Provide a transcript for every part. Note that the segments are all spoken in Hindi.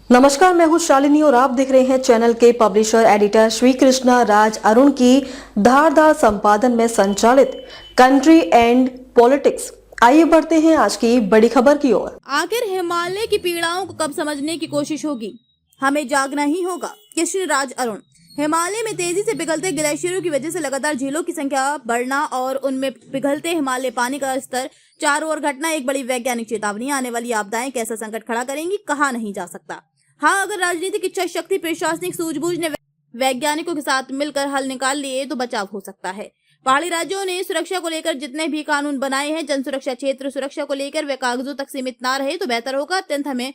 नमस्कार, मैं हूं शालिनी और आप देख रहे हैं चैनल के पब्लिशर एडिटर श्री कृष्णा राज अरुण की धारदार संपादन में संचालित कंट्री एंड पॉलिटिक्स। आइए बढ़ते हैं आज की बड़ी खबर की ओर। आखिर हिमालय की पीड़ाओं को कब समझने की कोशिश होगी? हमें जागना ही होगा। कृष्ण राज अरुण। हिमालय में तेजी से पिघलते ग्लेशियरों की वजह से लगातार झीलों की संख्या बढ़ना और उनमें पिघलते हिमालय पानी का स्तर चारों ओर घटना एक बड़ी वैज्ञानिक चेतावनी। आने वाली आपदाएं कैसा संकट खड़ा करेंगी कहा नहीं जा सकता। हाँ, अगर राजनीतिक इच्छा शक्ति, प्रशासनिक सूझबूझ ने वैज्ञानिकों के साथ मिलकर हल निकाल लिए तो बचाव हो सकता है। पहाड़ी राज्यों ने सुरक्षा को लेकर जितने भी कानून बनाए हैं, जन सुरक्षा, क्षेत्र सुरक्षा को लेकर वे कागजों तक सीमित ना रहे तो बेहतर होगा। अत्यंत हमें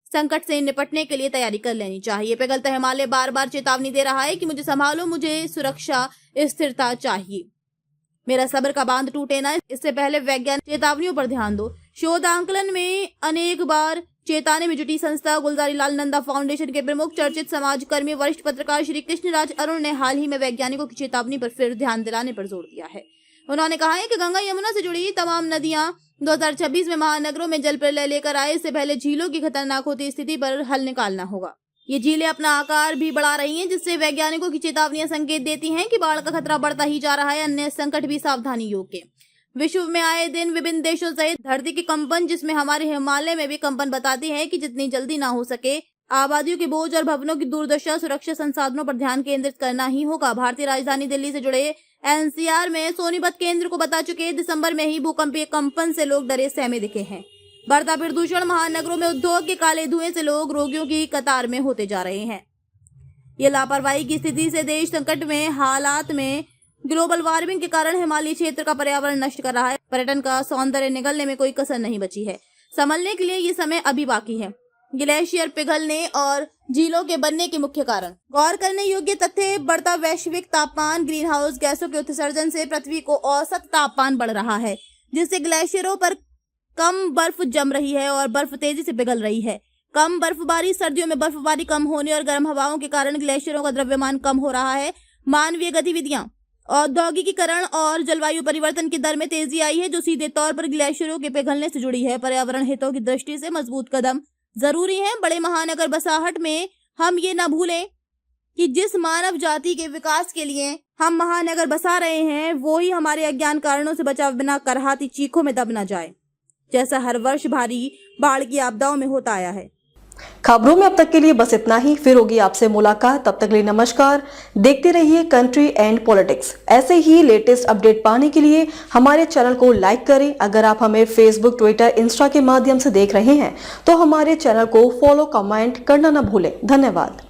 संकट से निपटने के लिए तैयारी कर लेनी चाहिए। पिघलता हिमालय बार बार चेतावनी दे रहा है कि मुझे संभालो, मुझे सुरक्षा, स्थिरता चाहिए, मेरा सब्र का बांध टूटे ना। इससे पहले वैज्ञानिक चेतावनियों पर ध्यान दो। शोध आंकलन में अनेक बार चेताने में जुटी संस्था गुलजारी लाल नंदा फाउंडेशन के प्रमुख चर्चित समाजकर्मी वरिष्ठ पत्रकार श्री कृष्ण राज अरुण ने हाल ही में वैज्ञानिकों की चेतावनी पर फिर ध्यान दिलाने पर जोर दिया है। उन्होंने कहा है कि गंगा यमुना से जुड़ी तमाम नदियां 2026 में महानगरों में जल प्रलय लेकर आए। इससे पहले झीलों की खतरनाक होती स्थिति पर हल निकालना होगा। ये झीलें अपना आकार भी बढ़ा रही हैं, जिससे वैज्ञानिकों की चेतावनियां संकेत देती हैं कि बाढ़ का खतरा बढ़ता ही जा रहा है। अन्य संकट भी सावधानी योग्य। विश्व में आए दिन विभिन्न देशों सहित धरती के कंपन, जिसमें हमारे हिमालय में भी कंपन, बताती है कि जितनी जल्दी ना हो सके आबादियों के बोझ और भवनों की दुर्दशा, सुरक्षा संसाधनों पर ध्यान केंद्रित करना ही होगा। भारतीय राजधानी दिल्ली से जुड़े एनसीआर में सोनीपत केंद्र को बता चुके दिसंबर में ही भूकंपीय कंपन से लोग डरे सहमे दिखे हैं। बढ़ता प्रदूषण, महानगरों में उद्योग के काले धुएं से लोग रोगियों की कतार में होते जा रहे हैं। ये लापरवाही की स्थिति से देश संकट में हालात में ग्लोबल वार्मिंग के कारण हिमालयी क्षेत्र का पर्यावरण नष्ट कर रहा है। पर्यटन का सौंदर्य निगलने में कोई कसर नहीं बची है। संभलने के लिए ये समय अभी बाकी है। ग्लेशियर पिघलने और झीलों के बनने के मुख्य कारण। गौर करने योग्य तथ्य, बढ़ता वैश्विक तापमान, ग्रीन हाउस गैसों के उत्सर्जन से पृथ्वी को औसत तापमान बढ़ रहा है, जिससे ग्लेशियरों पर कम बर्फ जम रही है और बर्फ तेजी से पिघल रही है। कम बर्फबारी, सर्दियों में बर्फबारी कम होने और गर्म हवाओं के कारण ग्लेशियरों का द्रव्यमान कम हो रहा है। मानवीय गतिविधियां, औद्योगिकीकरण और जलवायु परिवर्तन की दर में तेजी आई है, जो सीधे तौर पर ग्लेशियरों के पिघलने से जुड़ी है। पर्यावरण हितों की दृष्टि से मजबूत कदम जरूरी है। बड़े महानगर बसाहट में हम ये न भूलें कि जिस मानव जाति के विकास के लिए हम महानगर बसा रहे हैं, वो ही हमारे अज्ञान कारणों से बचा बिना करहाती चीखों में दब न जाए, जैसा हर वर्ष भारी बाढ़ की आपदाओं में होता आया है। खबरों में अब तक के लिए बस इतना ही। फिर होगी आपसे मुलाकात, तब तक के लिए नमस्कार। देखते रहिए कंट्री एंड पॉलिटिक्स। ऐसे ही लेटेस्ट अपडेट पाने के लिए हमारे चैनल को लाइक करें। अगर आप हमें फेसबुक, ट्विटर, इंस्टा के माध्यम से देख रहे हैं तो हमारे चैनल को फॉलो, कमेंट करना न भूलें। धन्यवाद।